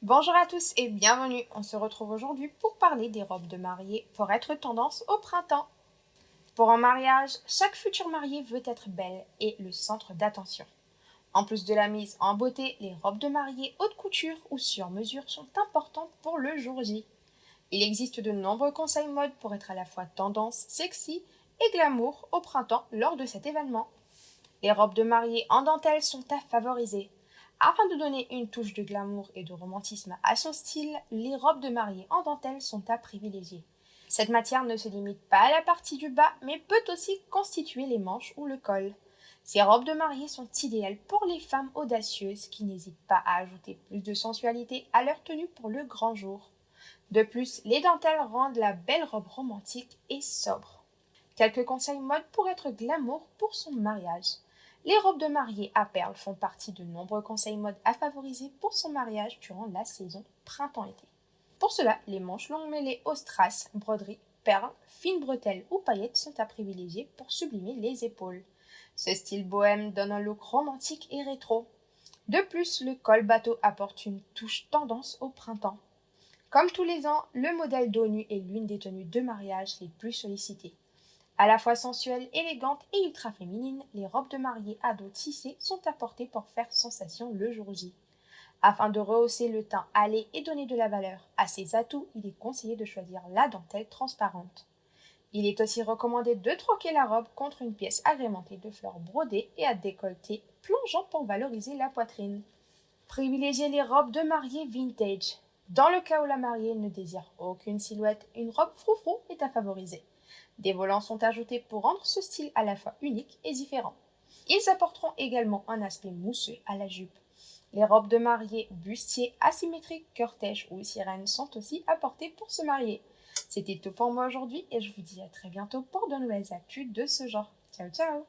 Bonjour à tous et bienvenue. On se retrouve aujourd'hui pour parler des robes de mariée pour être tendance au printemps. Pour un mariage, chaque future mariée veut être belle et le centre d'attention. En plus de la mise en beauté, les robes de mariée haute couture ou sur mesure sont importantes pour le jour J. Il existe de nombreux conseils mode pour être à la fois tendance, sexy et glamour au printemps lors de cet événement. Les robes de mariée en dentelle sont à favoriser. Afin de donner une touche de glamour et de romantisme à son style, les robes de mariée en dentelle sont à privilégier. Cette matière ne se limite pas à la partie du bas, mais peut aussi constituer les manches ou le col. Ces robes de mariée sont idéales pour les femmes audacieuses qui n'hésitent pas à ajouter plus de sensualité à leur tenue pour le grand jour. De plus, les dentelles rendent la belle robe romantique et sobre. Quelques conseils mode pour être glamour pour son mariage. Les robes de mariée à perles font partie de nombreux conseils mode à favoriser pour son mariage durant la saison printemps-été. Pour cela, les manches longues mêlées aux strass, broderies, perles, fines bretelles ou paillettes sont à privilégier pour sublimer les épaules. Ce style bohème donne un look romantique et rétro. De plus, le col bateau apporte une touche tendance au printemps. Comme tous les ans, le modèle dos nu est l'une des tenues de mariage les plus sollicitées. À la fois sensuelles, élégantes et ultra féminines, les robes de mariée à dos tissés sont apportées pour faire sensation le jour J. Afin de rehausser le teint hâlé et donner de la valeur à ces atouts, il est conseillé de choisir la dentelle transparente. Il est aussi recommandé de troquer la robe contre une pièce agrémentée de fleurs brodées et à décolleté plongeant pour valoriser la poitrine. Privilégiez les robes de mariée vintage. Dans le cas où la mariée ne désire aucune silhouette, une robe froufrou est à favoriser. Des volants sont ajoutés pour rendre ce style à la fois unique et différent. Ils apporteront également un aspect mousseux à la jupe. Les robes de mariée bustier, asymétriques, cortège ou sirène sont aussi apportées pour se marier. C'était tout pour moi aujourd'hui et je vous dis à très bientôt pour de nouvelles actus de ce genre. Ciao ciao!